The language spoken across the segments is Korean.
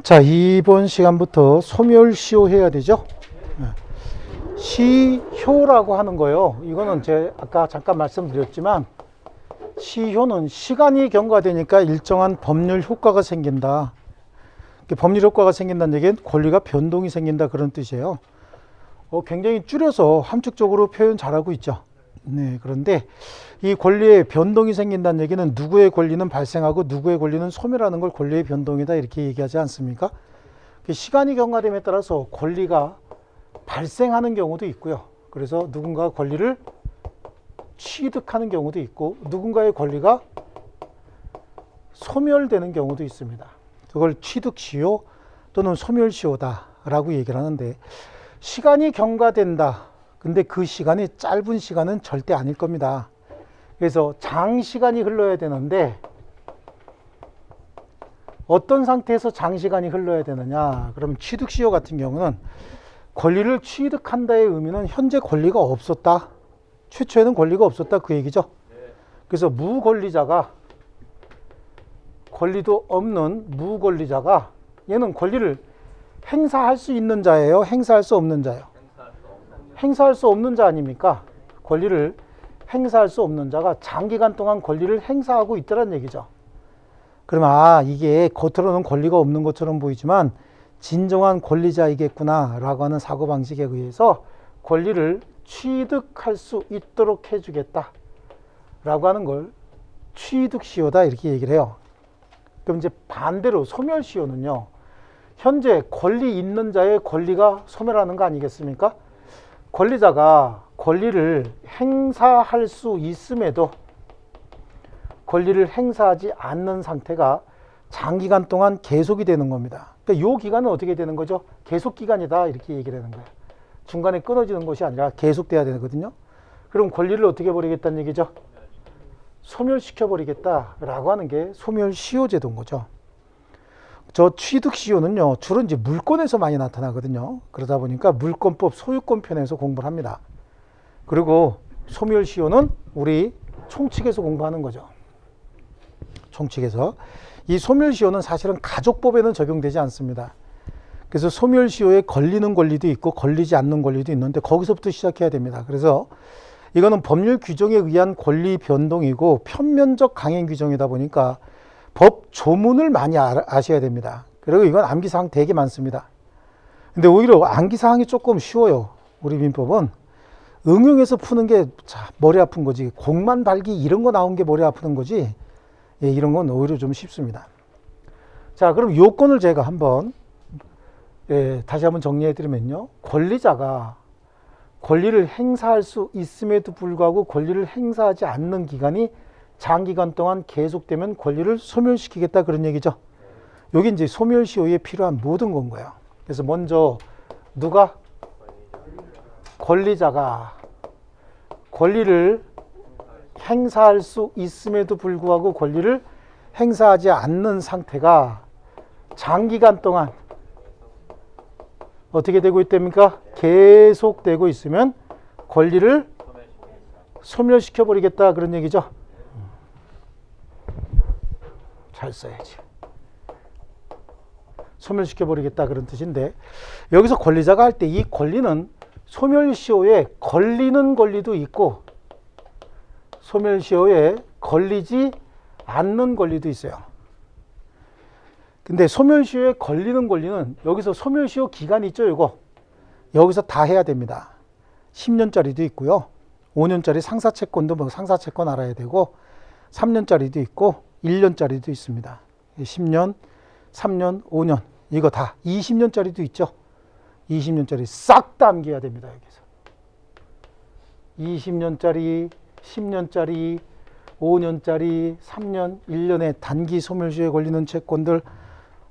자, 이번 시간부터 소멸시효 해야 되죠? 시효라고 하는 거요. 이거는 제가 아까 잠깐 말씀드렸지만, 시효는 시간이 경과되니까 일정한 법률 효과가 생긴다. 법률 효과가 생긴다는 얘기는 권리가 변동이 생긴다, 그런 뜻이에요. 굉장히 줄여서 함축적으로 표현 잘하고 있죠. 네, 그런데 이 권리의 변동이 생긴다는 얘기는 누구의 권리는 발생하고 누구의 권리는 소멸하는 걸 권리의 변동이다, 이렇게 얘기하지 않습니까? 시간이 경과됨에 따라서 권리가 발생하는 경우도 있고요. 그래서 누군가 권리를 취득하는 경우도 있고 누군가의 권리가 소멸되는 경우도 있습니다. 그걸 취득시효 또는 소멸시효다라고 얘기를 하는데, 시간이 경과된다. 근데 그 시간이 짧은 시간은 절대 아닐 겁니다. 그래서 장시간이 흘러야 되는데, 어떤 상태에서 장시간이 흘러야 되느냐? 그럼 취득시효 같은 경우는 권리를 취득한다의 의미는 현재 권리가 없었다. 최초에는 권리가 없었다, 그 얘기죠. 그래서 무권리자가, 권리도 없는 무권리자가, 얘는 권리를 행사할 수 있는 자예요, 행사할 수 없는 자예요? 행사할 수 없는 자 아닙니까? 권리를 행사할 수 없는 자가 장기간 동안 권리를 행사하고 있다는 얘기죠. 그럼 이게 겉으로는 권리가 없는 것처럼 보이지만 진정한 권리자이겠구나 라고 하는 사고방식에 의해서 권리를 취득할 수 있도록 해주겠다 라고 하는 걸 취득시효다, 이렇게 얘기를 해요. 그럼 이제 반대로 소멸시효는요, 현재 권리 있는 자의 권리가 소멸하는 거 아니겠습니까? 권리자가 권리를 행사할 수 있음에도 권리를 행사하지 않는 상태가 장기간 동안 계속이 되는 겁니다. 그러니까 이 기간은 어떻게 되는 거죠? 계속기간이다, 이렇게 얘기를 하는 거예요. 중간에 끊어지는 것이 아니라 계속돼야 되거든요. 그럼 권리를 어떻게 버리겠다는 얘기죠? 소멸시켜버리겠다라고 하는 게 소멸시효제도인 거죠. 저 취득시효는요, 주로 이제 물권에서 많이 나타나거든요. 그러다 보니까 물권법 소유권편에서 공부를 합니다. 그리고 소멸시효는 우리 총칙에서 공부하는 거죠. 총칙에서. 이 소멸시효는 사실은 가족법에는 적용되지 않습니다. 그래서 소멸시효에 걸리는 권리도 있고 걸리지 않는 권리도 있는데 거기서부터 시작해야 됩니다. 그래서 이거는 법률 규정에 의한 권리 변동이고 편면적 강행 규정이다 보니까 법 조문을 많이 아셔야 됩니다. 그리고 이건 암기사항 되게 많습니다. 근데 오히려 암기사항이 조금 쉬워요. 우리 민법은 응용해서 푸는 게 머리 아픈 거지, 공만 발기 이런 거 나온 게 머리 아프는 거지, 이런 건 오히려 좀 쉽습니다. 자, 그럼 요건을 제가 다시 한번 정리해 드리면요, 권리자가 권리를 행사할 수 있음에도 불구하고 권리를 행사하지 않는 기간이 장기간 동안 계속되면 권리를 소멸시키겠다, 그런 얘기죠. 여기 이제 소멸시효에 필요한 모든 건 거예요. 그래서 먼저 누가? 권리자가 권리를 행사할 수 있음에도 불구하고 권리를 행사하지 않는 상태가 장기간 동안 어떻게 되고 있답니까? 계속되고 있으면 권리를 소멸시켜버리겠다, 그런 얘기죠. 잘 써야지. 소멸시켜버리겠다, 그런 뜻인데, 여기서 권리자가 할 때 이 권리는 소멸시효에 걸리는 권리도 있고 소멸시효에 걸리지 않는 권리도 있어요. 근데 소멸시효에 걸리는 권리는 여기서 소멸시효 기간이 있죠, 이거. 여기서 다 해야 됩니다. 10년짜리도 있고요. 5년짜리 상사채권도 상사채권 알아야 되고, 3년짜리도 있고 1년짜리도 있습니다. 10년, 3년, 5년, 이거 다. 20년짜리도 있죠. 20년짜리 싹 다 암기해야 됩니다, 여기서. 20년짜리, 10년짜리, 5년짜리, 3년, 1년에 단기 소멸시효에 걸리는 채권들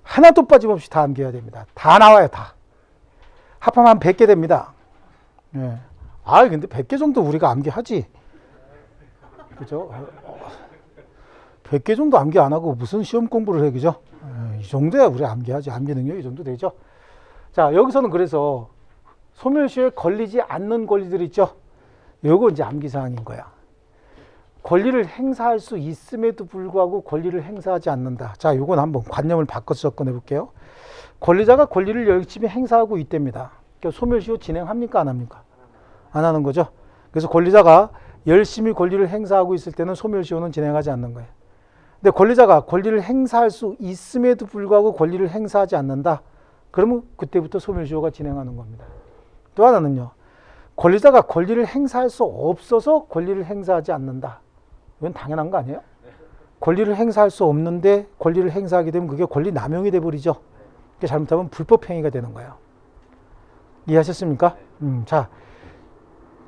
하나도 빠짐없이 다 암기해야 됩니다. 다 나와요, 다. 합하면 한 100개 됩니다. 예. 근데 100개 정도 우리가 암기하지. 그죠? 100개 정도 암기 안 하고 무슨 시험 공부를 해, 그죠? 이 정도야 우리 암기하지. 암기 능력이 이 정도 되죠? 자, 여기서는 그래서 소멸시효에 걸리지 않는 권리들 있죠? 요거 이제 암기사항인 거야. 권리를 행사할 수 있음에도 불구하고 권리를 행사하지 않는다. 자, 요건 한번 관념을 바꿔서 접근해 볼게요. 권리자가 권리를 열심히 행사하고 있답니다. 그러니까 소멸시효 진행합니까? 안 합니까? 안 하는 거죠. 그래서 권리자가 열심히 권리를 행사하고 있을 때는 소멸시효는 진행하지 않는 거예요. 근데 권리자가 권리를 행사할 수 있음에도 불구하고 권리를 행사하지 않는다. 그러면 그때부터 소멸시효가 진행하는 겁니다. 또 하나는요. 권리자가 권리를 행사할 수 없어서 권리를 행사하지 않는다. 이건 당연한 거 아니에요? 권리를 행사할 수 없는데 권리를 행사하게 되면 그게 권리 남용이 돼버리죠. 그게 잘못하면 불법행위가 되는 거예요. 이해하셨습니까? 자,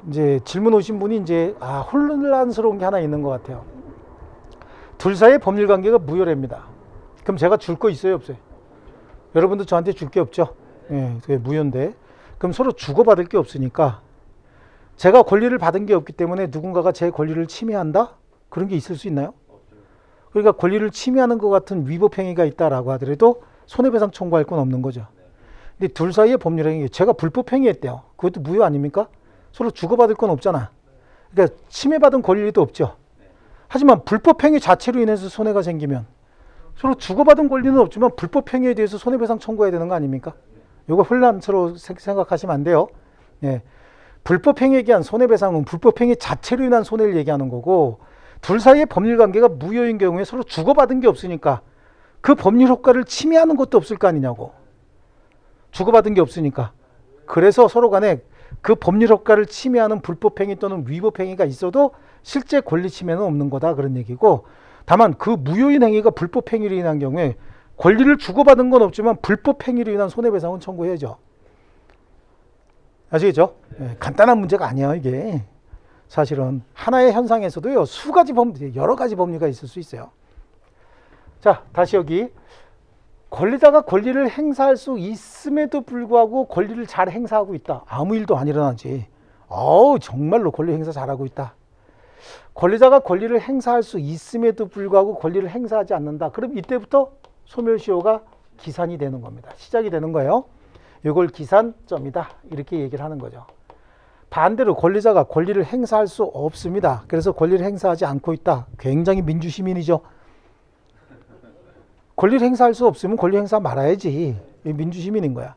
이제 질문 오신 분이 이제 혼란스러운 게 하나 있는 것 같아요. 둘 사이의 법률 관계가 무효랍니다. 그럼 제가 줄 거 있어요, 없어요? 여러분도 저한테 줄 게 없죠? 예, 그게 무효인데. 그럼 서로 주고받을 게 없으니까 제가 권리를 받은 게 없기 때문에 누군가가 제 권리를 침해한다? 그런 게 있을 수 있나요? 그러니까 권리를 침해하는 것 같은 위법행위가 있다라고 하더라도 손해배상 청구할 건 없는 거죠. 근데 둘 사이의 법률행위, 제가 불법행위했대요. 그것도 무효 아닙니까? 서로 주고받을 건 없잖아. 그러니까 침해받은 권리도 없죠. 하지만 불법행위 자체로 인해서 손해가 생기면 서로 주고받은 권리는 없지만 불법행위에 대해서 손해배상 청구해야 되는 거 아닙니까? 이거 혼란스러워 생각하시면 안 돼요. 예. 불법행위에 의한 손해배상은 불법행위 자체로 인한 손해를 얘기하는 거고, 둘 사이의 법률관계가 무효인 경우에 서로 주고받은 게 없으니까 그 법률 효과를 침해하는 것도 없을 거 아니냐고. 주고받은 게 없으니까. 그래서 서로 간에 그 법률 효과를 침해하는 불법행위 또는 위법행위가 있어도 실제 권리 침해는 없는 거다, 그런 얘기고, 다만 그 무효인 행위가 불법행위로 인한 경우에 권리를 주고받은 건 없지만 불법행위로 인한 손해배상은 청구해야죠. 아시겠죠? 네, 간단한 문제가 아니야, 이게. 사실은 하나의 현상에서도요, 여러 가지 법리가 있을 수 있어요. 자, 다시 여기. 권리자가 권리를 행사할 수 있음에도 불구하고 권리를 잘 행사하고 있다. 아무 일도 안 일어나지. 정말로 권리 행사 잘하고 있다. 권리자가 권리를 행사할 수 있음에도 불구하고 권리를 행사하지 않는다. 그럼 이때부터 소멸시효가 기산이 되는 겁니다. 시작이 되는 거예요. 이걸 기산점이다, 이렇게 얘기를 하는 거죠. 반대로 권리자가 권리를 행사할 수 없습니다. 그래서 권리를 행사하지 않고 있다. 굉장히 민주시민이죠. 권리를 행사할 수 없으면 권리 행사 말아야지. 민주시민인 거야.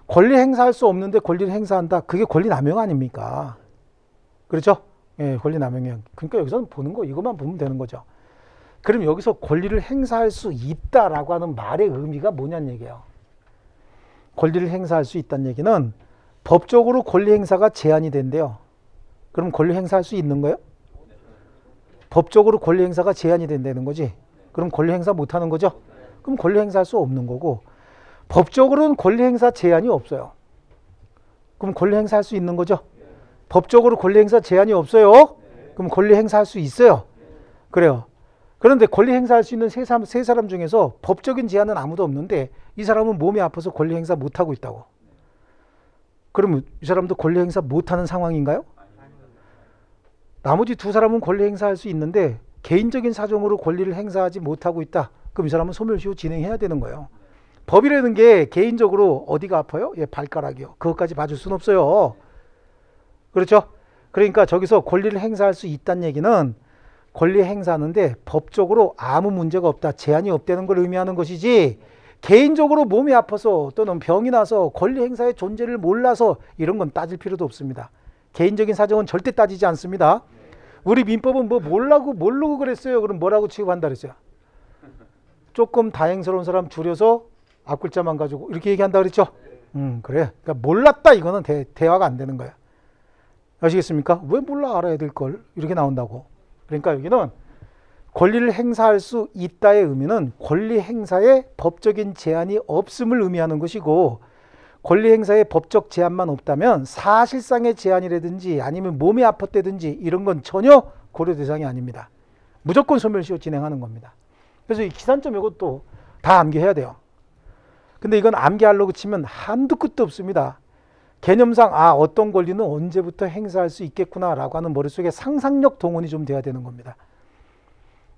권리 행사할 수 없는데 권리를 행사한다. 그게 권리 남용 아닙니까? 그렇죠? 예, 권리 남용이야. 그러니까 여기서는 보는 거 이것만 보면 되는 거죠. 그럼 여기서 권리를 행사할 수 있다라고 하는 말의 의미가 뭐냐는 얘기예요. 권리를 행사할 수 있다는 얘기는 법적으로 권리 행사가 제한이 된대요. 그럼 권리 행사할 수 있는 거예요? 법적으로 권리 행사가 제한이 된다는 거지. 그럼 권리 행사 못 하는 거죠? 그럼 권리 행사할 수 없는 거고, 법적으로는 권리 행사 제한이 없어요. 그럼 권리 행사할 수 있는 거죠? 법적으로 권리 행사 제한이 없어요. 그럼 권리 행사할 수 있어요. 그래요. 그런데 권리 행사할 수 있는 세 사람 중에서 법적인 제한은 아무도 없는데 이 사람은 몸이 아파서 권리 행사 못 하고 있다고. 그러면 이 사람도 권리 행사 못 하는 상황인가요? 나머지 두 사람은 권리 행사할 수 있는데 개인적인 사정으로 권리를 행사하지 못하고 있다. 그럼 이 사람은 소멸시효 진행해야 되는 거예요. 법이라는 게 개인적으로 어디가 아파요? 예, 발가락이요. 그것까지 봐줄 수는 없어요. 그렇죠? 그러니까 저기서 권리를 행사할 수 있다는 얘기는 권리 행사하는데 법적으로 아무 문제가 없다, 제한이 없다는 걸 의미하는 것이지, 개인적으로 몸이 아파서 또는 병이 나서 권리 행사의 존재를 몰라서 이런 건 따질 필요도 없습니다. 개인적인 사정은 절대 따지지 않습니다. 우리 민법은 뭐 모르고 그랬어요. 그럼 뭐라고 취급한다 그랬어요? 조금 다행스러운 사람 줄여서 앞글자만 가지고 이렇게 얘기한다 그랬죠? 그래. 그러니까 몰랐다, 이거는 대화가 안 되는 거야. 아시겠습니까? 왜 몰라, 알아야 될 걸. 이렇게 나온다고. 그러니까 여기는 권리를 행사할 수 있다의 의미는 권리 행사에 법적인 제한이 없음을 의미하는 것이고, 권리 행사에 법적 제한만 없다면 사실상의 제한이라든지 아니면 몸이 아팠다든지 이런 건 전혀 고려 대상이 아닙니다. 무조건 소멸시효 진행하는 겁니다. 그래서 이 기산점 이것도 다 암기해야 돼요. 근데 이건 암기하려고 치면 한두 끝도 없습니다. 개념상 어떤 권리는 언제부터 행사할 수 있겠구나라고 하는 머릿속에 상상력 동원이 좀 돼야 되는 겁니다.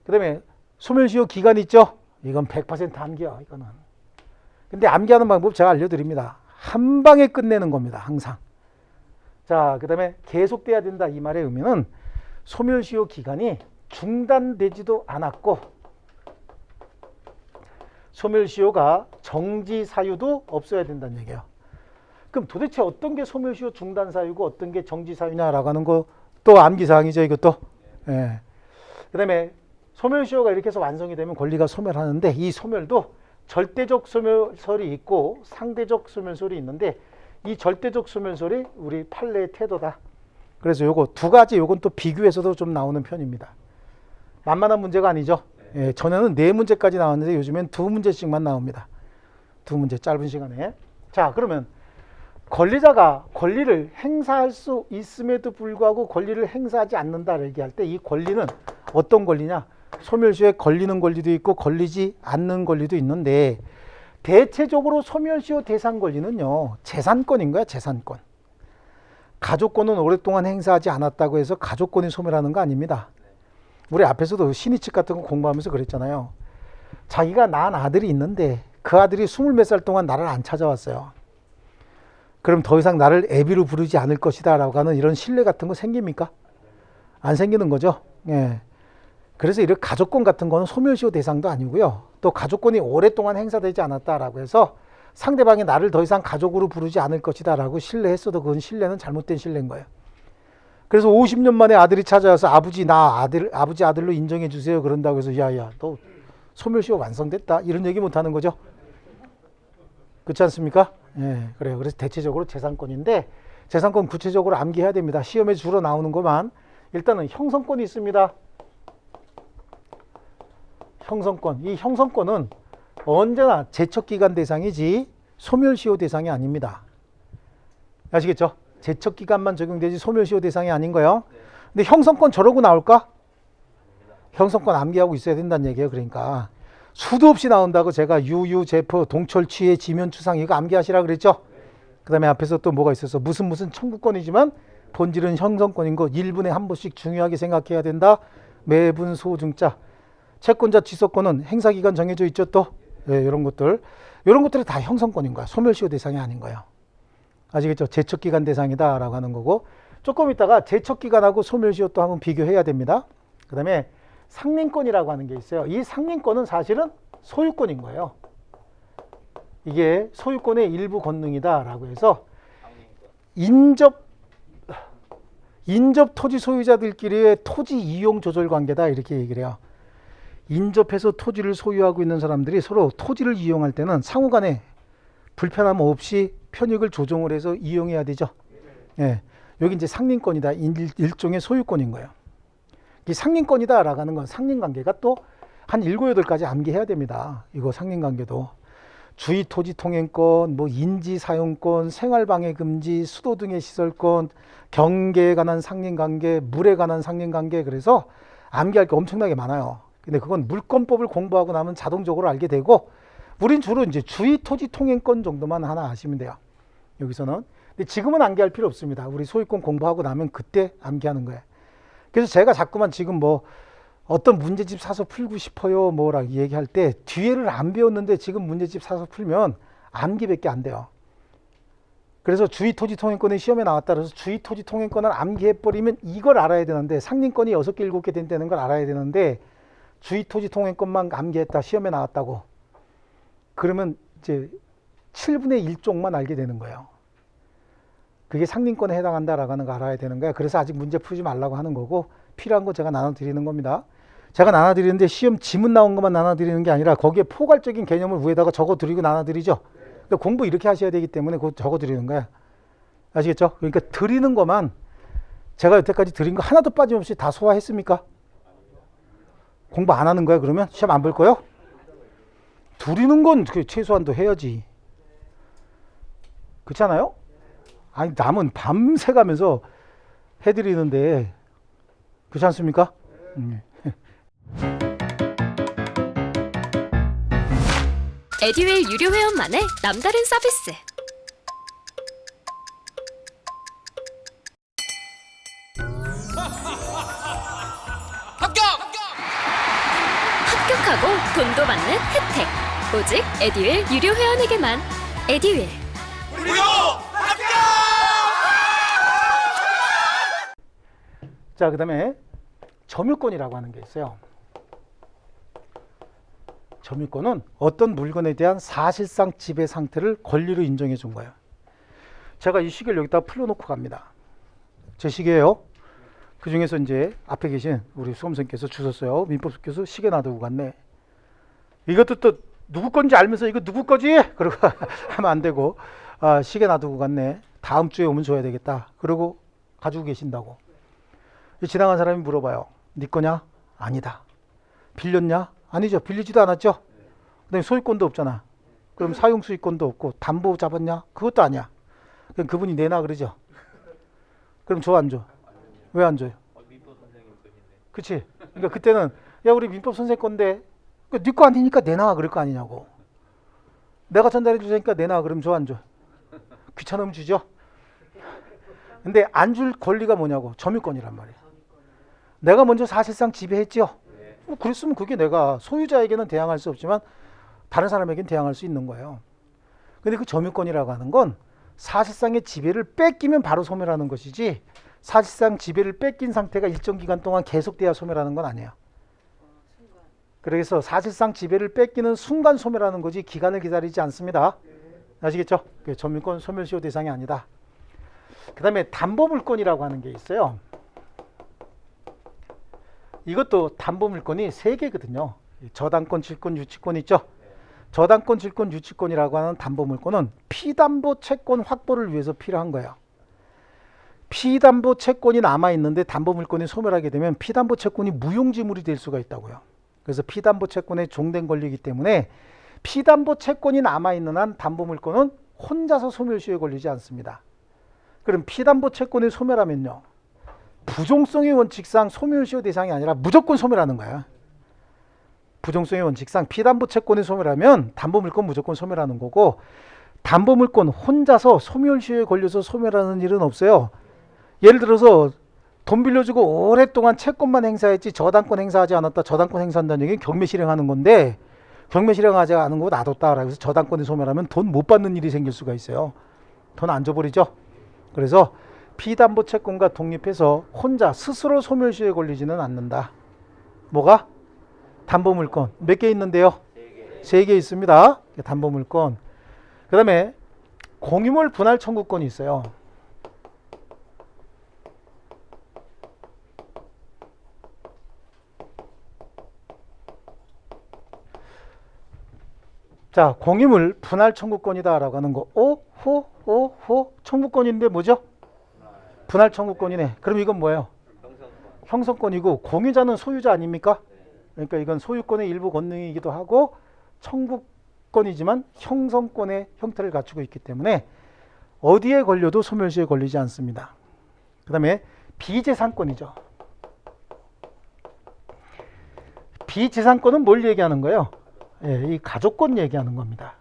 그 다음에 소멸시효 기간 있죠? 이건 100% 암기야, 이거는. 근데 암기하는 방법 제가 알려드립니다. 한 방에 끝내는 겁니다, 항상. 자, 그 다음에 계속돼야 된다, 이 말의 의미는 소멸시효 기간이 중단되지도 않았고 소멸시효가 정지 사유도 없어야 된다는 얘기예요. 그럼 도대체 어떤 게 소멸시효 중단 사유고 어떤 게 정지 사유냐라고 하는 거 또 암기사항이죠, 이것도. 예. 그 다음에 소멸시효가 이렇게 해서 완성이 되면 권리가 소멸하는데 이 소멸도 절대적 소멸설이 있고 상대적 소멸설이 있는데 이 절대적 소멸설이 우리 판례의 태도다. 그래서 요거 두 가지 요건 또 비교해서도 좀 나오는 편입니다. 만만한 문제가 아니죠. 예, 전에는 4문제까지 나왔는데 요즘엔 2문제씩만 나옵니다. 2문제 짧은 시간에. 자, 그러면 권리자가 권리를 행사할 수 있음에도 불구하고 권리를 행사하지 않는다를 얘기할 때 이 권리는 어떤 권리냐? 소멸시효에 걸리는 권리도 있고 걸리지 않는 권리도 있는데 대체적으로 소멸시효 대상 권리는요. 재산권인 거야, 재산권. 가족권은 오랫동안 행사하지 않았다고 해서 가족권이 소멸하는 거 아닙니다. 우리 앞에서도 신의칙 같은 거 공부하면서 그랬잖아요. 자기가 낳은 아들이 있는데 그 아들이 20몇 살 동안 나를 안 찾아왔어요. 그럼 더 이상 나를 애비로 부르지 않을 것이다 라고 하는 이런 신뢰 같은 거 생깁니까? 안 생기는 거죠. 예. 그래서 이런 가족권 같은 거는 소멸시효 대상도 아니고요. 또 가족권이 오랫동안 행사되지 않았다라고 해서 상대방이 나를 더 이상 가족으로 부르지 않을 것이다 라고 신뢰했어도 그건 신뢰는 잘못된 신뢰인 거예요. 그래서 50년 만에 아들이 찾아와서 아버지 아들로 인정해 주세요 그런다고 해서 야야 너 소멸시효 완성됐다 이런 얘기 못 하는 거죠. 그렇지 않습니까? 예, 그래요. 그래서 대체적으로 재산권인데 재산권 구체적으로 암기해야 됩니다. 시험에 주로 나오는 것만 일단은 형성권이 있습니다. 형성권. 이 형성권은 언제나 제척기간 대상이지 소멸시효 대상이 아닙니다. 아시겠죠? 제척기간만 적용되지 소멸시효 대상이 아닌 거예요. 근데 형성권 저러고 나올까? 형성권 암기하고 있어야 된다는 얘기예요. 그러니까 수도 없이 나온다고 제가 유유, 제포, 동철, 취해, 지면, 추상 이거 암기하시라 그랬죠? 그 다음에 앞에서 또 뭐가 있어서 무슨 청구권이지만 본질은 형성권인 거 1분에 한 번씩 중요하게 생각해야 된다. 매분 소중자. 채권자 지속권은 행사기간 정해져 있죠 또. 네, 이런 것들이 다 형성권인 거야. 소멸시효 대상이 아닌 거예요. 아시겠죠? 제척기간 대상이다 라고 하는 거고 조금 있다가 제척기간하고 소멸시효 또 한번 비교해야 됩니다. 그 다음에 상린권이라고 하는 게 있어요. 이 상린권은 사실은 소유권인 거예요. 이게 소유권의 일부 권능이다 라고 해서 인접 토지 소유자들끼리의 토지 이용 조절 관계다 이렇게 얘기를 해요. 인접해서 토지를 소유하고 있는 사람들이 서로 토지를 이용할 때는 상호간에 불편함 없이 편익을 조정을 해서 이용해야 되죠. 예, 여기 이제 상린권이다. 일종의 소유권인 거예요. 이 상린권이다 라고 하는 건 상린관계가 또 한 7, 8가지 암기해야 됩니다. 이거 상린관계도. 주의 토지 통행권, 뭐 인지 사용권, 생활방해 금지, 수도 등의 시설권, 경계에 관한 상린관계, 물에 관한 상린관계 그래서 암기할 게 엄청나게 많아요. 근데 그건 물권법을 공부하고 나면 자동적으로 알게 되고 우린 주로 이제 주의 토지 통행권 정도만 하나 아시면 돼요. 여기서는. 근데 지금은 암기할 필요 없습니다. 우리 소유권 공부하고 나면 그때 암기하는 거예요. 그래서 제가 자꾸만 지금 뭐 어떤 문제집 사서 풀고 싶어요 뭐라 얘기할 때 뒤에를 안 배웠는데 지금 문제집 사서 풀면 암기밖에 안 돼요. 그래서 주의 토지 통행권이 시험에 나왔다 그래서 주의 토지 통행권을 암기해버리면 이걸 알아야 되는데 상린권이 6개 7개 된다는 걸 알아야 되는데 주의 토지 통행권만 암기했다 시험에 나왔다고 그러면 이제 7분의 1쪽만 알게 되는 거예요. 그게 상린권에 해당한다라고 하는 거 알아야 되는 거야. 그래서 아직 문제 풀지 말라고 하는 거고 필요한 거 제가 나눠드리는 겁니다. 제가 나눠드리는데 시험 지문 나온 것만 나눠드리는 게 아니라 거기에 포괄적인 개념을 위에다가 적어드리고 나눠드리죠. 그러니까 공부 이렇게 하셔야 되기 때문에 그거 적어드리는 거야. 아시겠죠? 그러니까 드리는 것만 제가 여태까지 드린 거 하나도 빠짐없이 다 소화했습니까? 공부 안 하는 거야 그러면? 시험 안 볼 거요? 드리는 건 최소한 도 해야지. 그렇지 않아요? 아니 남은 밤새 가면서 해드리는데 그렇지 않습니까? 에듀윌 유료 회원만의 남다른 서비스. 합격하고 돈도 받는 혜택. 오직 에듀윌 유료 회원에게만. 에듀윌. 무료 합격! 자, 그 다음에 점유권이라고 하는 게 있어요. 점유권은 어떤 물건에 대한 사실상 지배 상태를 권리로 인정해 준 거예요. 제가 이 시계를 여기다 풀어놓고 갑니다. 제 시계예요. 그 중에서 이제 앞에 계신 우리 수험생께서 주셨어요. 민법 교수 시계 놔두고 갔네. 이것도 또 누구 건지 알면서 이거 누구 거지? 그러고 하면 안 되고, 아, 시계 놔두고 갔네. 다음 주에 오면 줘야 되겠다. 그러고 가지고 계신다고. 지나간 사람이 물어봐요. 네 거냐? 아니다. 빌렸냐? 아니죠. 빌리지도 않았죠. 그다음에 소유권도 없잖아. 그럼 사용수익권도 없고 담보 잡았냐? 그것도 아니야. 그럼 그분이 내놔 그러죠. 그럼 줘 안 줘? 왜 안 줘요? 그치? 그러니까 그때는 야 우리 민법 선생 건데 네 거 아니니까 내놔 그럴 거 아니냐고. 내가 전달해 주니까 내놔 그럼 줘 안 줘? 귀찮으면 주죠. 근데 안 줄 권리가 뭐냐고. 점유권이란 말이야. 내가 먼저 사실상 지배했죠. 그랬으면 그게 내가 소유자에게는 대항할 수 없지만 다른 사람에게는 대항할 수 있는 거예요. 근데 그 점유권이라고 하는 건 사실상의 지배를 뺏기면 바로 소멸하는 것이지 사실상 지배를 뺏긴 상태가 일정 기간 동안 계속돼야 소멸하는 건 아니에요. 그래서 사실상 지배를 뺏기는 순간 소멸하는 거지 기간을 기다리지 않습니다. 아시겠죠? 점유권 소멸시효 대상이 아니다. 그 다음에 담보물권이라고 하는 게 있어요. 이것도 담보물권이 3개거든요. 저당권, 질권, 유치권 있죠. 저당권, 질권, 유치권이라고 하는 담보물권은 피담보 채권 확보를 위해서 필요한 거예요. 피담보 채권이 남아있는데 담보물권이 소멸하게 되면 피담보 채권이 무용지물이 될 수가 있다고요. 그래서 피담보 채권의 종된 권리이기 때문에 피담보 채권이 남아있는 한 담보물권은 혼자서 소멸시효에 걸리지 않습니다. 그럼 피담보 채권이 소멸하면요. 부종성의 원칙상 소멸시효 대상이 아니라 무조건 소멸하는 거야. 부종성의 원칙상 피담보 채권이 소멸하면 담보물권 무조건 소멸하는 거고 담보물권 혼자서 소멸시효에 걸려서 소멸하는 일은 없어요. 예를 들어서 돈 빌려주고 오랫동안 채권만 행사했지 저당권 행사하지 않았다. 저당권 행사한다는 얘기는 경매 실행하는 건데 경매 실행하지 않은 거 놔뒀다. 그래서 저당권이 소멸하면 돈 못 받는 일이 생길 수가 있어요. 돈 안 줘버리죠. 그래서 피담보 채권과 독립해서 혼자 스스로 소멸시효에 걸리지는 않는다. 뭐가? 담보물권. 몇 개 있는데요? 3개 있습니다. 담보물권. 그 다음에 공유물 분할 청구권이 있어요. 자, 공유물 분할 청구권이다라고 하는 거. 호 청구권인데 뭐죠? 분할 청구권이네. 그럼 이건 뭐예요? 형성권이고 공유자는 소유자 아닙니까? 그러니까 이건 소유권의 일부 권능이기도 하고 청구권이지만 형성권의 형태를 갖추고 있기 때문에 어디에 걸려도 소멸시효에 걸리지 않습니다. 그 다음에 비재산권이죠. 비재산권은 뭘 얘기하는 거예요? 예, 이 가족권 얘기하는 겁니다.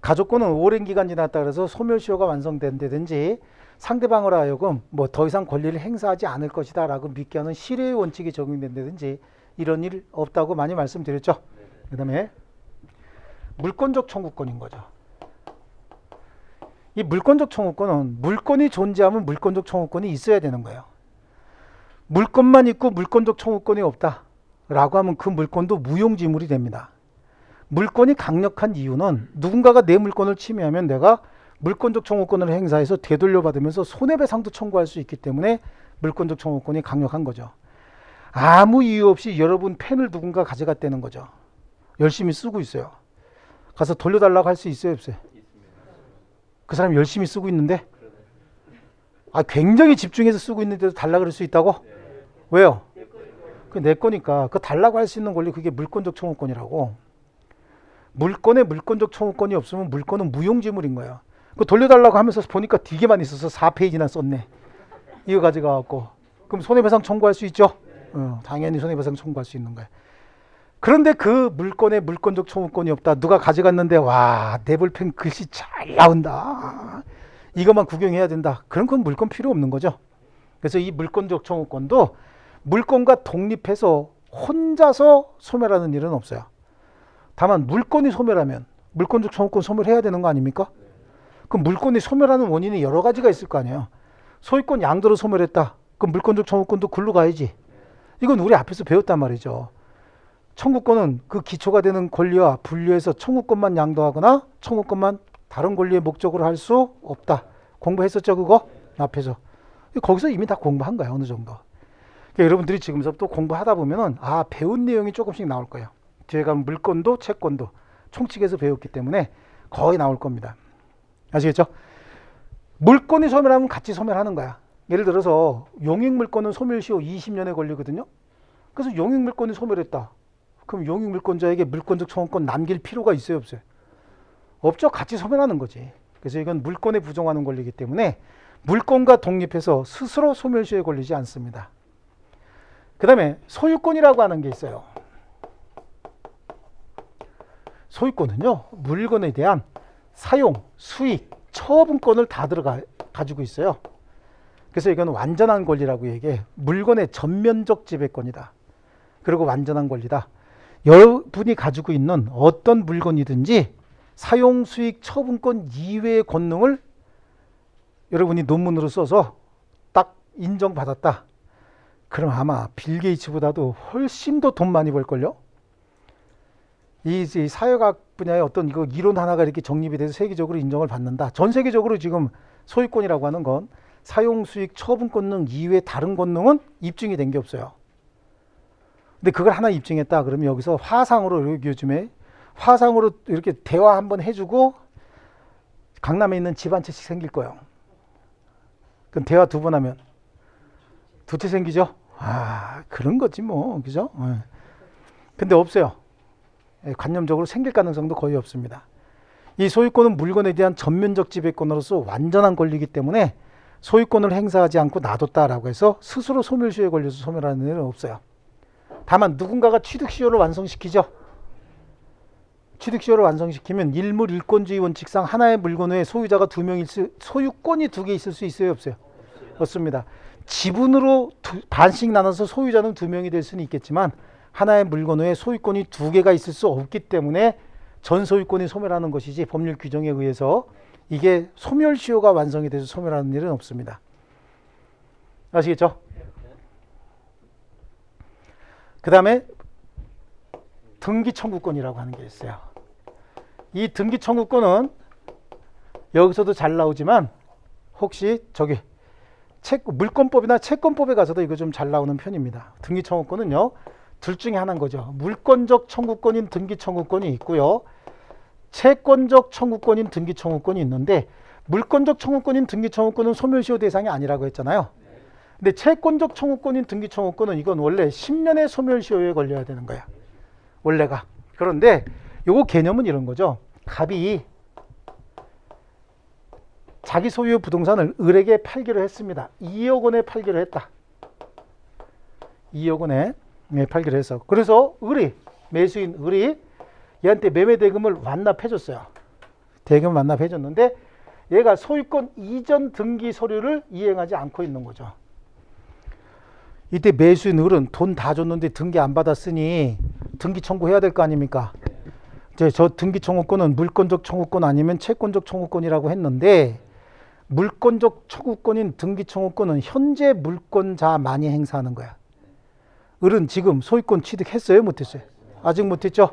가족권은 오랜 기간 지났다 그래서 소멸시효가 완성된다든지 상대방으로 하여금 뭐 더 이상 권리를 행사하지 않을 것이다 라고 믿게 하는 실효의 원칙이 적용된다든지 이런 일 없다고 많이 말씀드렸죠. 그 다음에 물권적 청구권인 거죠. 이 물권적 청구권은 물건이 존재하면 물권적 청구권이 있어야 되는 거예요. 물건만 있고 물권적 청구권이 없다 라고 하면 그 물건도 무용지물이 됩니다. 물건이 강력한 이유는 누군가가 내 물건을 침해하면 내가 물권적 청구권을 행사해서 되돌려받으면서 손해배상도 청구할 수 있기 때문에 물권적 청구권이 강력한 거죠. 아무 이유 없이 여러분 펜을 누군가 가져갔다는 거죠. 열심히 쓰고 있어요. 가서 돌려달라고 할 수 있어요, 없어요? 그 사람이 열심히 쓰고 있는데 굉장히 집중해서 쓰고 있는데도 달라 그럴 수 있다고? 왜요? 그 내 거니까 그거 달라고 할 수 있는 권리 그게 물권적 청구권이라고. 물건에 물권적 청구권이 없으면 물건은 무용지물인 거예요. 그 돌려달라고 하면서 보니까 되게만 있어서 4페이지나 썼네. 이거 가져가갖고 그럼 손해배상 청구할 수 있죠? 당연히 손해배상 청구할 수 있는 거예요. 그런데 그 물건에 물권적 청구권이 없다. 누가 가져갔는데 와, 내 볼펜 글씨 잘 나온다. 이것만 구경해야 된다. 그럼 그건 물건 필요 없는 거죠. 그래서 이 물권적 청구권도 물건과 독립해서 혼자서 소멸하는 일은 없어요. 다만 물건이 소멸하면 물권적 청구권 소멸해야 되는 거 아닙니까? 그럼 물건이 소멸하는 원인이 여러 가지가 있을 거 아니에요. 소유권 양도로 소멸했다. 그럼 물권적 청구권도 글로 가야지. 이건 우리 앞에서 배웠단 말이죠. 청구권은 그 기초가 되는 권리와 분류해서 청구권만 양도하거나 청구권만 다른 권리의 목적으로 할 수 없다. 공부했었죠, 그거? 앞에서. 거기서 이미 다 공부한 거야, 어느 정도. 그러니까 여러분들이 지금부터 공부하다 보면은, 배운 내용이 조금씩 나올 거예요. 뒤에 가면 물권도, 채권도 총칙에서 배웠기 때문에 거의 나올 겁니다. 아시겠죠? 물권이 소멸하면 같이 소멸하는 거야. 예를 들어서 용익물권은 소멸시효 20년에 걸리거든요. 그래서 용익물권이 소멸했다. 그럼 용익물권자에게 물권적 청구권 남길 필요가 있어요, 없어요? 없죠. 같이 소멸하는 거지. 그래서 이건 물권에 부정하는 권리이기 때문에 물권과 독립해서 스스로 소멸시효에 걸리지 않습니다. 그 다음에 소유권이라고 하는 게 있어요. 소유권은요, 물건에 대한 사용, 수익, 처분권을 다 가지고 있어요. 그래서 이건 완전한 권리라고 얘기해. 물건의 전면적 지배권이다. 그리고 완전한 권리다. 여러분이 가지고 있는 어떤 물건이든지 사용, 수익, 처분권 이외의 권능을 여러분이 논문으로 써서 딱 인정받았다. 그럼 아마 빌 게이츠보다도 훨씬 더 돈 많이 벌걸요? 이 사회과학 분야의 어떤 이거 이론 하나가 이렇게 정립이 돼서 세계적으로 인정을 받는다. 전 세계적으로 지금 소유권이라고 하는 건 사용, 수익, 처분 권능 이외의 다른 권능은 입증이 된 게 없어요. 근데 그걸 하나 입증했다. 그러면 여기서 화상으로 요즘에 화상으로 이렇게 대화 한번 해주고 강남에 있는 집 한 채씩 생길 거예요. 그럼 대화 두 번 하면 두 채 생기죠? 그런 거지 뭐, 그죠? 근데 없어요. 관념적으로 생길 가능성도 거의 없습니다. 이 소유권은 물건에 대한 전면적 지배권으로서 완전한 권리이기 때문에 소유권을 행사하지 않고 놔뒀다라고 해서 스스로 소멸시효에 걸려서 소멸하는 일은 없어요. 다만 누군가가 취득시효를 완성시키죠. 취득시효를 완성시키면 일물 일권주의 원칙상 하나의 물건 외에 소유자가 두 명 소유권이 두 개 있을 수 있어요, 없어요? 없습니다. 지분으로 반씩 나눠서 소유자는 두 명이 될 수는 있겠지만 하나의 물건 외에 소유권이 두 개가 있을 수 없기 때문에 전 소유권이 소멸하는 것이지 법률 규정에 의해서 이게 소멸시효가 완성이 돼서 소멸하는 일은 없습니다. 아시겠죠? 그 다음에 등기청구권이라고 하는 게 있어요. 이 등기청구권은 여기서도 잘 나오지만 혹시 저기 물권법이나 채권법에 가서도 이거 좀 잘 나오는 편입니다. 등기청구권은요, 둘 중에 하나인 거죠. 물권적 청구권인 등기청구권이 있고요. 채권적 청구권인 등기청구권이 있는데 물권적 청구권인 등기청구권은 소멸시효 대상이 아니라고 했잖아요. 근데 채권적 청구권인 등기청구권은 이건 원래 10년의 소멸시효에 걸려야 되는 거야. 원래가. 그런데 요거 개념은 이런 거죠. 갑이 자기 소유의 부동산을 을에게 팔기로 했습니다. 2억 원에 팔기로 했다. 2억 원에 팔기로 해서. 그래서 매수인 을이 얘한테 매매 대금을 완납해줬어요. 대금을 완납해줬는데 얘가 소유권 이전 등기 서류를 이행하지 않고 있는 거죠. 이때 매수인 을은 돈 다 줬는데 등기 안 받았으니 등기 청구해야 될 거 아닙니까? 이제 저 등기 청구권은 물권적 청구권 아니면 채권적 청구권이라고 했는데 물권적 청구권인 등기 청구권은 현재 물권자만이 행사하는 거야. 을은 지금 소유권 취득했어요? 못했어요? 아직 못했죠?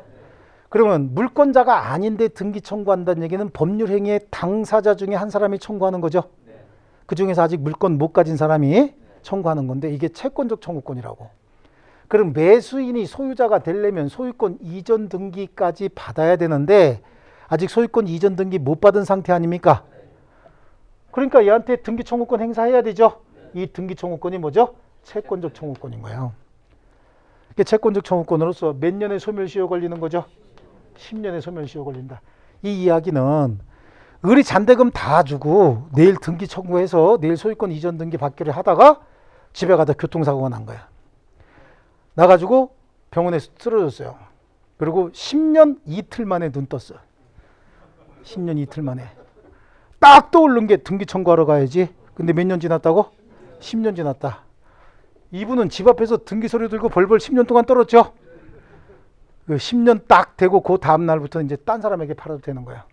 그러면 물권자가 아닌데 등기 청구한다는 얘기는 법률 행위의 당사자 중에 한 사람이 청구하는 거죠. 그 중에서 아직 물권 못 가진 사람이 청구하는 건데 이게 채권적 청구권이라고. 그럼 매수인이 소유자가 되려면 소유권 이전 등기까지 받아야 되는데 아직 소유권 이전 등기 못 받은 상태 아닙니까? 그러니까 얘한테 등기 청구권 행사해야 되죠. 이 등기 청구권이 뭐죠? 채권적 청구권인 거예요. 이게 채권적 청구권으로서 몇 년의 소멸시효 걸리는 거죠? 10년의 소멸시효 걸린다. 이 이야기는 을이 잔대금 다 주고 내일 등기 청구해서 내일 소유권 이전 등기 받기로 하다가 집에 가다 교통사고가 난 거야. 나가지고 병원에 쓰러졌어요. 그리고 10년 이틀 만에 눈 떴어. 10년 이틀 만에. 딱 떠오른 게 등기 청구하러 가야지. 근데 몇 년 지났다고? 10년 지났다. 이분은 집 앞에서 등기 서류 들고 벌벌 10년 동안 떨었죠. 그 10년 딱 되고 그 다음 날부터 이제 딴 사람에게 팔아도 되는 거야.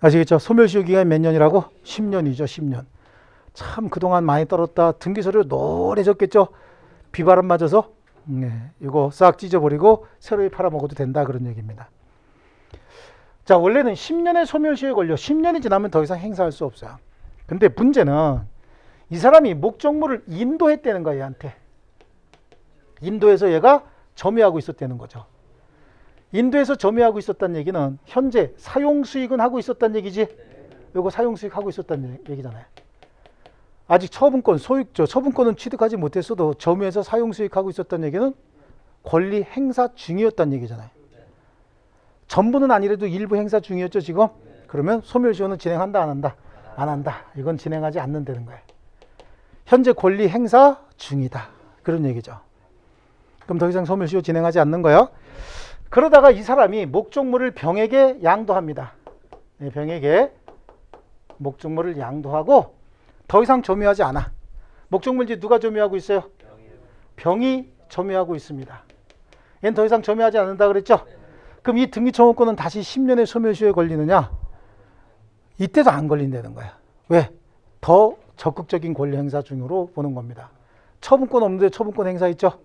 아시겠죠? 소멸시효 기간이 몇 년이라고? 10년이죠. 10년. 참 그동안 많이 떨었다. 등기 서류 노래졌겠죠. 비바람 맞아서 이거 싹 찢어버리고 새로 팔아먹어도 된다 그런 얘기입니다. 자, 원래는 10년의 소멸시효에 걸려 10년이 지나면 더 이상 행사할 수 없어요. 근데 문제는 이 사람이 목적물을 인도했다는 거야, 얘한테. 인도에서 얘가 점유하고 있었다는 거죠. 인도에서 점유하고 있었다는 얘기는 현재 사용수익은 하고 있었다는 얘기지. 요거 사용수익 하고 있었다는 얘기잖아요. 아직 처분권, 소유죠. 처분권은 취득하지 못했어도 점유해서 사용수익하고 있었다는 얘기는 권리 행사 중이었다는 얘기잖아요. 전부는 아니래도 일부 행사 중이었죠, 지금. 그러면 소멸시효는 진행한다, 안 한다? 안 한다. 이건 진행하지 않는다는 거예요. 현재 권리 행사 중이다. 그런 얘기죠. 그럼 더 이상 소멸시효 진행하지 않는 거예요. 그러다가 이 사람이 목적물을 병에게 양도합니다. 병에게 목적물을 양도하고 더 이상 점유하지 않아. 목적물 이제 누가 점유하고 있어요? 병이 점유하고 있습니다. 얘는 더 이상 점유하지 않는다 그랬죠? 그럼 이 등기청구권은 다시 10년의 소멸시효에 걸리느냐? 이때도 안 걸린다는 거야. 왜? 더 적극적인 권리 행사 중으로 보는 겁니다. 처분권 없는데 처분권 행사 있죠?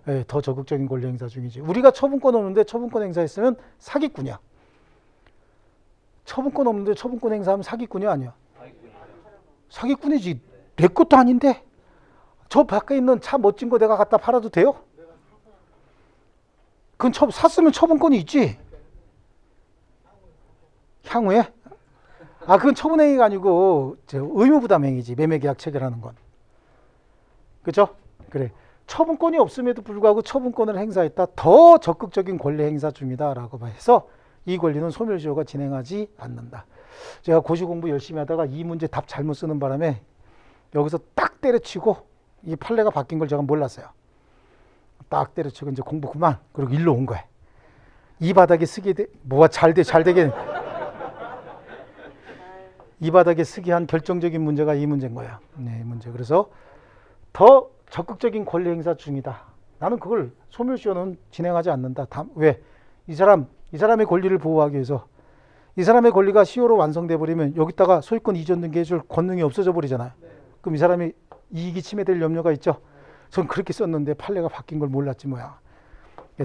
네, 더 적극적인 권리 행사 중이지. 우리가 처분권 없는데 처분권 행사했으면 사기꾼이야. 처분권 없는데 처분권 행사하면 사기꾼이 아니야. 사기꾼이지. 내 것도 아닌데 저 밖에 있는 차 멋진 거 내가 갖다 팔아도 돼요? 그건 샀으면 처분권이 있지. 향후에? 그건 처분행위가 아니고 의무부담행위지. 매매계약 체결하는 건. 그렇죠? 그래. 처분권이 없음에도 불구하고 처분권을 행사했다. 더 적극적인 권리 행사 중이다라고 해서 이 권리는 소멸시효가 진행하지 않는다. 제가 고시 공부 열심히 하다가 이 문제 답 잘못 쓰는 바람에 여기서 딱 때려치고 이 판례가 바뀐 걸 제가 몰랐어요. 딱 때려치고 이제 공부 그만. 그리고 일로 온 거야. 이 바닥에 쓰게 돼. 뭐가 잘 되게. 이 바닥에 쓰게 한 결정적인 문제가 이 문제인 거야. 네, 이 문제. 그래서 더 적극적인 권리 행사 중이다. 나는 그걸 소멸시효는 진행하지 않는다. 왜? 이 사람의 권리를 보호하기 위해서 이 사람의 권리가 시효로 완성돼 버리면 여기다가 소유권 이전 등기해줄 권능이 없어져 버리잖아요. 그럼 이 사람이 이익이 침해될 염려가 있죠. 전 그렇게 썼는데 판례가 바뀐 걸 몰랐지 뭐야.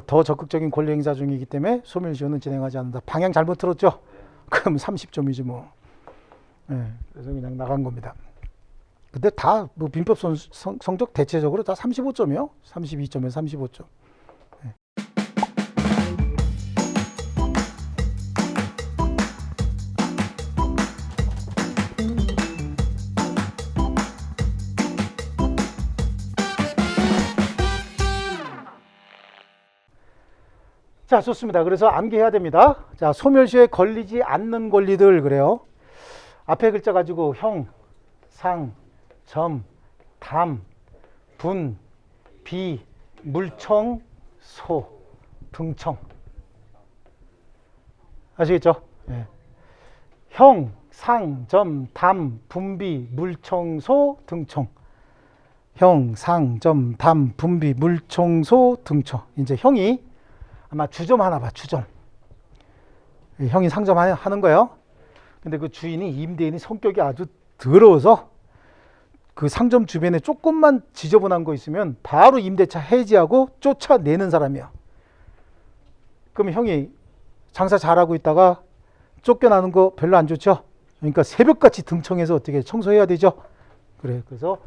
더 적극적인 권리 행사 중이기 때문에 소멸시효는 진행하지 않는다. 방향 잘못 들었죠? 그럼 30점이지 뭐. 네, 그래서 그냥 나간 겁니다. 근데 다 뭐 민법 성적 대체적으로 다 35점이요. 32점에서 35점. 네. 자, 좋습니다. 그래서 암기해야 됩니다. 자, 소멸시효에 걸리지 않는 권리들 그래요. 앞에 글자 가지고 형, 상, 점, 담, 분, 비, 물청, 소, 등청. 아시겠죠? 네. 형, 상, 점, 담, 분비, 물청, 소, 등청. 형, 상, 점, 담, 분비, 물청, 소, 등청. 이제 형이 아마 주점 하나 봐, 주점. 형이 상점하는 거예요. 근데 그 주인이 임대인이 성격이 아주 더러워서 그 상점 주변에 조금만 지저분한 거 있으면 바로 임대차 해지하고 쫓아내는 사람이야. 그럼 형이 장사 잘하고 있다가 쫓겨나는 거 별로 안 좋죠? 그러니까 새벽같이 등청해서 어떻게 청소해야 되죠? 그래. 그래서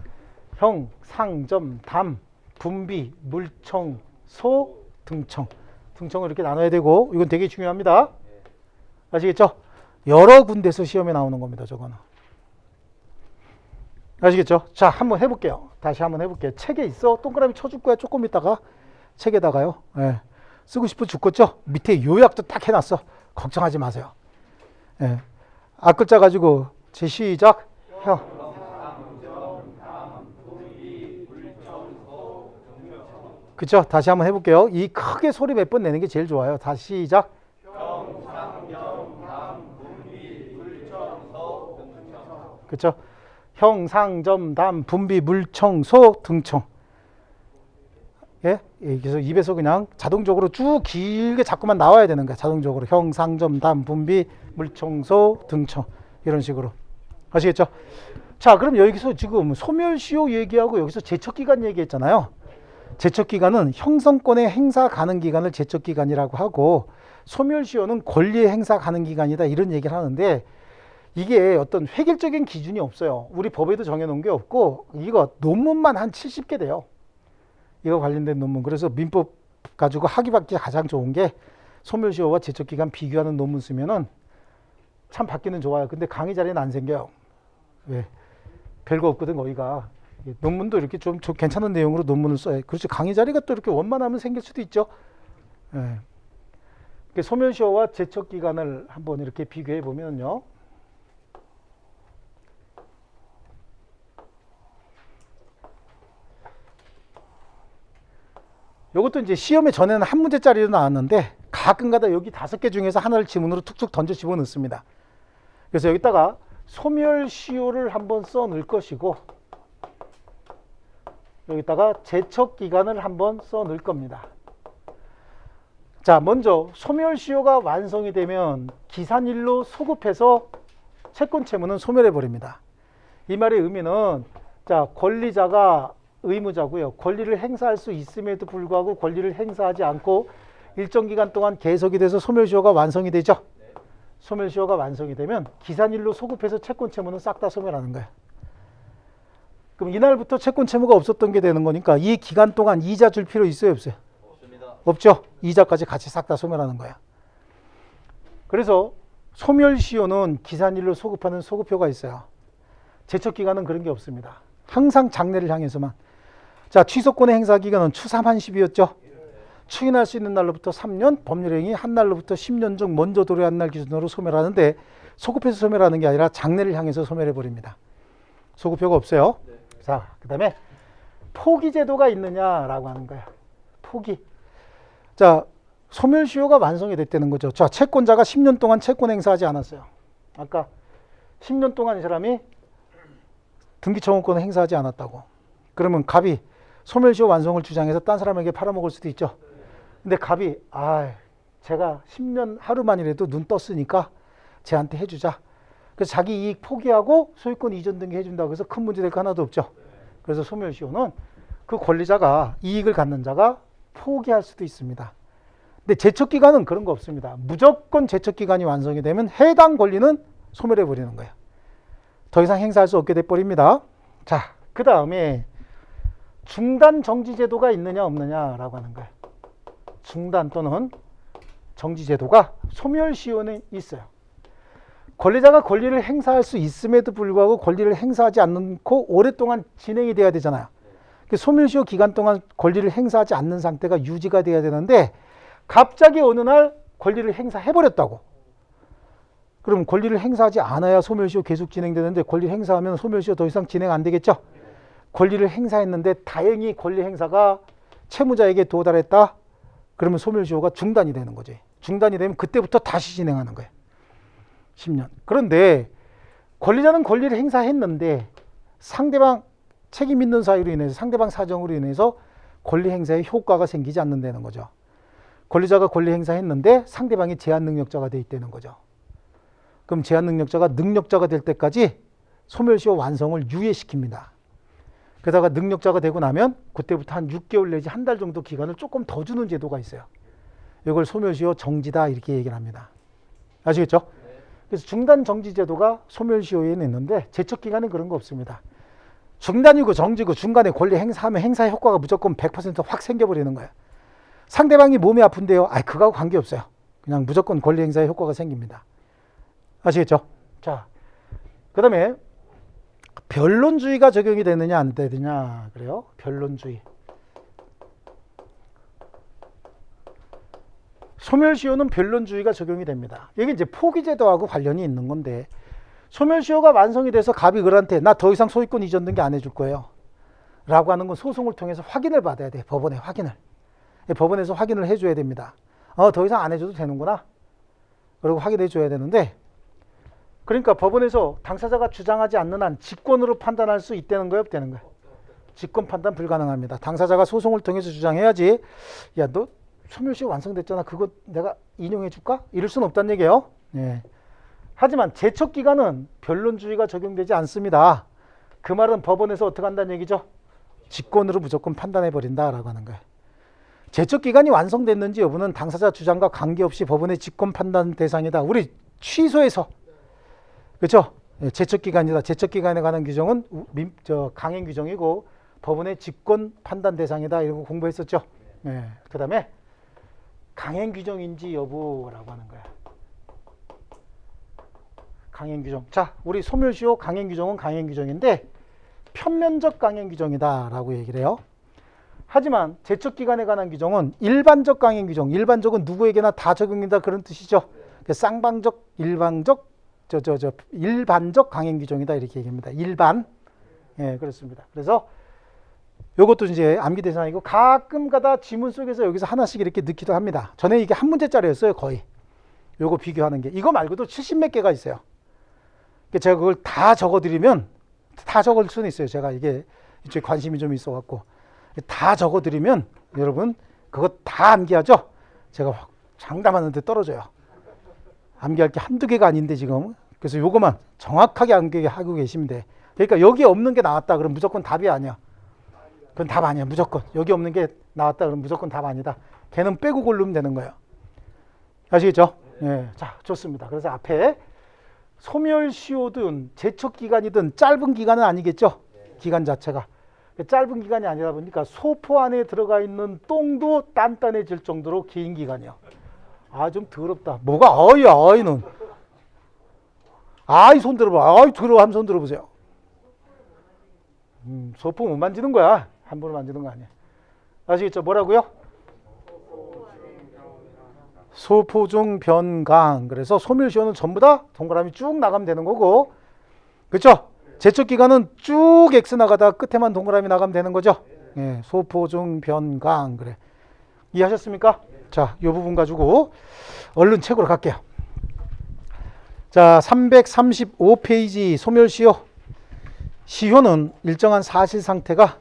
형, 상, 점, 담, 분비, 물청, 소, 등청. 등청을 이렇게 나눠야 되고 이건 되게 중요합니다. 아시겠죠? 여러 군데서 시험에 나오는 겁니다. 저거는. 아시겠죠? 자, 한번 해볼게요. 다시 한번 해볼게요. 책에 있어. 동그라미 쳐줄 거야. 조금 있다가 책에다가요. 예. 쓰고 싶어 죽겠죠? 밑에 요약도 딱 해놨어. 걱정하지 마세요. 예. 앞글자 가지고 제 시작. 형. 그쵸? 다시 한번 해볼게요. 이 크게 소리 몇 번 내는 게 제일 좋아요. 다시 시작. 그쵸? 형, 상, 점, 담, 분비, 물청, 소, 등청. 예? 그래서 입에서 그냥 자동적으로 쭉 길게 자꾸만 나와야 되는 거야. 자동적으로. 형, 상, 점, 담, 분비, 물청, 소, 등청. 이런 식으로. 아시겠죠? 자, 그럼 여기서 지금 소멸시효 얘기하고 여기서 제척기간 얘기했잖아요. 제척기간은 형성권의 행사 가능 기간을 제척기간이라고 하고 소멸시효는 권리의 행사 가능 기간이다 이런 얘기를 하는데 이게 어떤 획일적인 기준이 없어요. 우리 법에도 정해놓은 게 없고 이거 논문만 한 70개 돼요. 이거 관련된 논문. 그래서 민법 가지고 학위받기 가장 좋은 게 소멸시효와 제척기간 비교하는 논문 쓰면은 참 받기는 좋아요. 근데 강의 자리는 안 생겨요. 왜? 별거 없거든 거기가. 논문도 이렇게 좀 괜찮은 내용으로 논문을 써야. 그렇죠. 강의 자리가 또 이렇게 원만하면 생길 수도 있죠. 예. 소멸시효와 제척기간을 한번 이렇게 비교해 보면요. 이것도 이제 시험에 전에는 한 문제짜리로 나왔는데 가끔가다 여기 5개 중에서 하나를 지문으로 툭툭 던져 집어넣습니다. 그래서 여기다가 소멸시효를 한번 써 넣을 것이고 여기다가 제척기간을 한번 써 넣을 겁니다. 자, 먼저 소멸시효가 완성이 되면 기산일로 소급해서 채권채무는 소멸해 버립니다. 이 말의 의미는 자, 권리자가 의무자고요. 권리를 행사할 수 있음에도 불구하고 권리를 행사하지 않고 일정 기간 동안 계속이 돼서 소멸시효가 완성이 되죠. 소멸시효가 완성이 되면 기산일로 소급해서 채권채무는 싹 다 소멸하는 거예요. 그럼 이날부터 채권채무가 없었던 게 되는 거니까 이 기간 동안 이자 줄 필요 있어요, 없어요? 없습니다. 없죠. 이자까지 같이 싹 다 소멸하는 거야. 그래서 소멸시효는 기산일로 소급하는 소급효가 있어요. 제척기간은 그런 게 없습니다. 항상 장래를 향해서만. 자, 취소권의 행사 기간은 추3 한 10이었죠. 추인할 수 있는 날로부터 3년, 법률행위 한 날로부터 10년 중 먼저 도래한 날 기준으로 소멸하는데 소급해서 소멸하는 게 아니라 장래를 향해서 소멸해 버립니다. 소급효가 없어요. 자, 그 다음에 포기제도가 있느냐라고 하는 거야. 포기. 자, 소멸시효가 완성이 됐다는 거죠. 자, 채권자가 10년 동안 채권 행사하지 않았어요. 아까 10년 동안 이 사람이 등기청구권을 행사하지 않았다고. 그러면 갑이 소멸시효 완성을 주장해서 딴 사람에게 팔아먹을 수도 있죠. 근데 갑이 제가 10년 하루만이라도 눈 떴으니까 쟤한테 해주자. 그래서 자기 이익 포기하고 소유권 이전 등기 해준다고 해서 큰 문제 될 거 하나도 없죠. 그래서 소멸시효는 그 권리자가 이익을 갖는 자가 포기할 수도 있습니다. 근데 제척기간은 그런 거 없습니다. 무조건 제척기간이 완성이 되면 해당 권리는 소멸해 버리는 거예요. 더 이상 행사할 수 없게 돼버립니다. 자, 그 다음에 중단 정지 제도가 있느냐 없느냐라고 하는 거예요. 중단 또는 정지 제도가 소멸시효는 있어요. 권리자가 권리를 행사할 수 있음에도 불구하고 권리를 행사하지 않고 오랫동안 진행이 돼야 되잖아요. 소멸시효 기간 동안 권리를 행사하지 않는 상태가 유지가 돼야 되는데 갑자기 어느 날 권리를 행사해버렸다고. 그럼 권리를 행사하지 않아야 소멸시효 계속 진행되는데 권리를 행사하면 소멸시효 더 이상 진행 안 되겠죠? 권리를 행사했는데 다행히 권리 행사가 채무자에게 도달했다? 그러면 소멸시효가 중단이 되는 거지. 중단이 되면 그때부터 다시 진행하는 거예요. 10년. 그런데 권리자는 권리를 행사했는데 상대방 책임 있는 사유로 인해서 상대방 사정으로 인해서 권리 행사에 효과가 생기지 않는다는 거죠. 권리자가 권리 행사했는데 상대방이 제한 능력자가 돼 있다는 거죠. 그럼 제한 능력자가 능력자가 될 때까지 소멸시효 완성을 유예시킵니다. 게다가 능력자가 되고 나면 그때부터 한 6개월 내지 한 달 정도 기간을 조금 더 주는 제도가 있어요. 이걸 소멸시효 정지다 이렇게 얘기를 합니다. 아시겠죠? 그래서 중단 정지 제도가 소멸시효에는 있는데 제척기간은 그런 거 없습니다. 중단이고 정지고 중간에 권리 행사하면 행사의 효과가 무조건 100%확 생겨버리는 거예요. 상대방이 몸이 아픈데요. 그거하고 관계없어요. 그냥 무조건 권리 행사의 효과가 생깁니다. 아시겠죠? 자, 그 다음에 변론주의가 적용이 되느냐 안 되느냐 그래요. 변론주의. 소멸시효는 변론주의가 적용이 됩니다. 이게 이제 포기제도하고 관련이 있는 건데 소멸시효가 완성이 돼서 갑이 그한테 나 더 이상 소유권 이전 등기 안 해줄 거예요 라고 하는 건 소송을 통해서 확인을 받아야 돼. 법원에 확인을. 법원에서 확인을 해줘야 됩니다. 더 이상 안 해줘도 되는구나. 그리고 확인해 줘야 되는데 그러니까 법원에서 당사자가 주장하지 않는 한 직권으로 판단할 수 있다는 거예요, 없다는 거예요? 직권 판단 불가능합니다. 당사자가 소송을 통해서 주장해야지 야, 너 소멸시효 완성됐잖아. 그거 내가 인용해 줄까? 이럴 수는 없다는 얘기예요. 예. 하지만 제척기간은 변론주의가 적용되지 않습니다. 그 말은 법원에서 어떻게 한다는 얘기죠? 직권으로 무조건 판단해 버린다라고 하는 거예요. 제척 기간이 완성됐는지 여부는 당사자 주장과 관계없이 법원의 직권 판단 대상이다. 우리 취소해서 그렇죠? 제척 기간이다. 제척 기간에 관한 규정은 강행 규정이고 법원의 직권 판단 대상이다. 이런 거 공부했었죠. 그다음에 강행 규정인지 여부라고 하는 거야. 강행 규정. 자, 우리 소멸시효 강행 규정은 강행 규정인데 편면적 강행 규정이다라고 얘기를 해요. 하지만 제척 기간에 관한 규정은 일반적 강행 규정. 일반적은 누구에게나 다 적용된다 그런 뜻이죠. 쌍방적, 일방적, 일반적 강행 규정이다 이렇게 얘기합니다. 일반. 그렇습니다. 그래서 요것도 이제 암기 대상이고 가끔가다 지문 속에서 여기서 하나씩 이렇게 넣기도 합니다. 전에 이게 한 문제짜리였어요, 거의. 요거 비교하는 게. 이거 말고도 70몇 개가 있어요. 제가 그걸 다 적어드리면 다 적을 수는 있어요. 제가 이게 이쪽에 관심이 좀 있어갖고 다 적어드리면 여러분 그거 다 암기하죠. 제가 장담하는데 떨어져요. 암기할 게 한두 개가 아닌데 지금. 그래서 요거만 정확하게 암기하고 계시면 돼. 그러니까 여기 없는 게 나왔다 그럼 무조건 답이 아니야. 그건 답 아니야. 무조건. 여기 없는 게 나왔다 그럼 무조건 답 아니다. 걔는 빼고 고르면 되는 거예요. 아시겠죠? 자, 좋습니다. 그래서 앞에 소멸시효든 제척기간이든 짧은 기간은 아니겠죠? 기간 자체가. 짧은 기간이 아니다 보니까 소포 안에 들어가 있는 똥도 단단해질 정도로 긴 기간이요. 아, 좀 더럽다. 뭐가 아이는. 아이 손 들어봐. 아이 더러워 하면 손 들어보세요. 소포 못 만지는 거야. 함부로 만지는 거 아니야. 아시겠죠? 뭐라고요? 소포중 변강. 그래서 소멸시효는 전부 다 동그라미 쭉 나가면 되는 거고, 그렇죠? 제척 기간은 쭉 X 나가다 끝에만 동그라미 나가면 되는 거죠. 소포중 변강. 그래. 이해하셨습니까? 자, 이 부분 가지고 얼른 책으로 갈게요. 자, 335페이지 소멸시효. 시효는 일정한 사실 상태가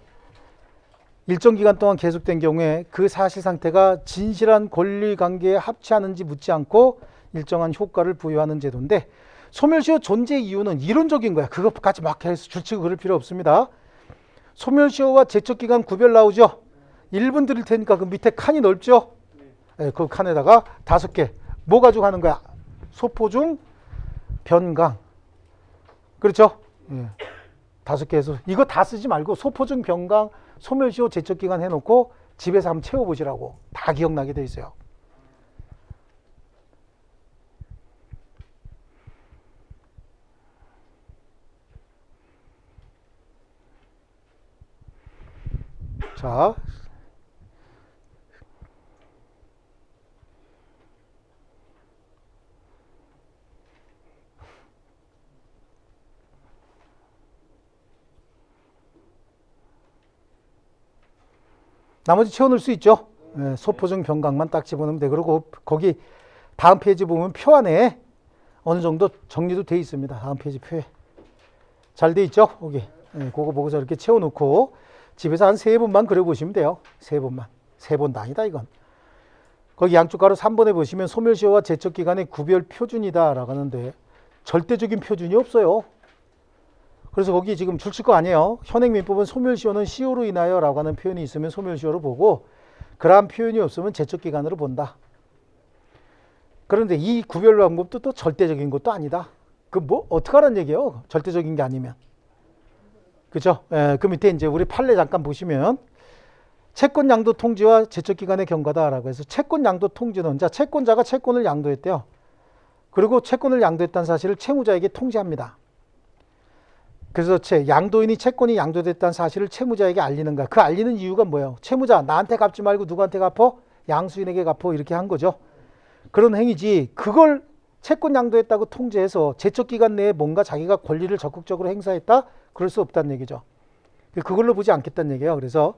일정 기간 동안 계속된 경우에 그 사실 상태가 진실한 권리 관계에 합치하는지 묻지 않고 일정한 효과를 부여하는 제도인데, 소멸시효 존재 이유는 이론적인 거야. 그것까지 막 해서 줄치고 그럴 필요 없습니다. 소멸시효와 제척기간 구별 나오죠. 1분 드릴 테니까 그 밑에 칸이 넓죠. 그 칸에다가 5개 뭐 가지고 하는 거야? 소포중 변강. 그렇죠? 5개 해서 이거 다 쓰지 말고 소포중 변강 소멸시효 제척기간 해놓고 집에서 한번 채워보시라고. 다 기억나게 돼 있어요. 자, 나머지 채워넣을 수 있죠. 소포중 변강만 딱 집어넣으면 돼. 그리고 거기 다음 페이지 보면 표 안에 어느 정도 정리도 돼 있습니다. 다음 페이지 표에 잘 돼 있죠. 거기 그거 보고서 이렇게 채워놓고 집에서 한 3번만 그려보시면 돼요. 3번만. 3번도 아니다 이건. 거기 양쪽 가로 3번에 보시면 소멸시효와 제척기간의 구별 표준이다 라고 하는데 절대적인 표준이 없어요. 그래서 거기 지금 줄칠 거 아니에요. 현행민법은 소멸시효는 시효로 인하여 라고 하는 표현이 있으면 소멸시효로 보고 그러한 표현이 없으면 제척기간으로 본다. 그런데 이 구별 방법도 또 절대적인 것도 아니다. 그 뭐 어떻게 하라는 얘기예요? 절대적인 게 아니면. 그죠? 그 밑에 이제 우리 판례 잠깐 보시면 채권 양도 통지와 제척기간의 경과다라고 해서 채권 양도 통지는 자 채권자가 채권을 양도했대요. 그리고 채권을 양도했다는 사실을 채무자에게 통지합니다. 그래서 양도인이 채권이 양도됐다는 사실을 채무자에게 알리는 거야. 그 알리는 이유가 뭐예요? 채무자 나한테 갚지 말고 누구한테 갚어? 양수인에게 갚어. 이렇게 한 거죠. 그런 행위지 그걸 채권 양도했다고 통지해서 제척기간 내에 뭔가 자기가 권리를 적극적으로 행사했다? 그럴 수 없다는 얘기죠. 그걸로 보지 않겠다는 얘기예요. 그래서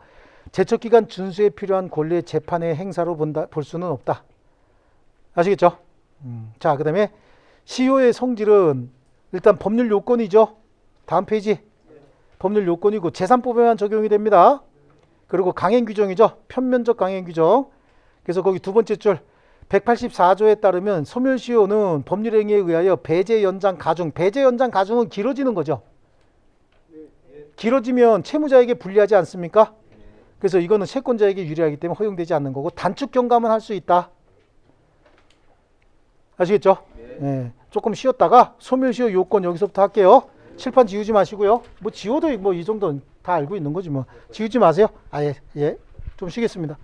제척기간 준수에 필요한 권리의 재판의 행사로 볼 수는 없다. 아시겠죠? 자, 그 다음에 시효의 성질은 일단 법률 요건이죠. 다음 페이지. 법률 요건이고 재산법에만 적용이 됩니다. 그리고 강행 규정이죠. 편면적 강행 규정. 그래서 거기 두 번째 줄 184조에 따르면 소멸시효는 법률행위에 의하여 배제 연장 가중. 배제 연장 가중은 길어지는 거죠. 길어지면 채무자에게 불리하지 않습니까? 그래서 이거는 채권자에게 유리하기 때문에 허용되지 않는 거고 단축 경감은 할 수 있다. 아시겠죠? 예. 조금 쉬었다가 소멸시효 요건 여기서부터 할게요. 칠판 지우지 마시고요. 뭐 지워도 뭐 이 정도는 다 알고 있는 거지 뭐. 지우지 마세요. 예. 좀 쉬겠습니다.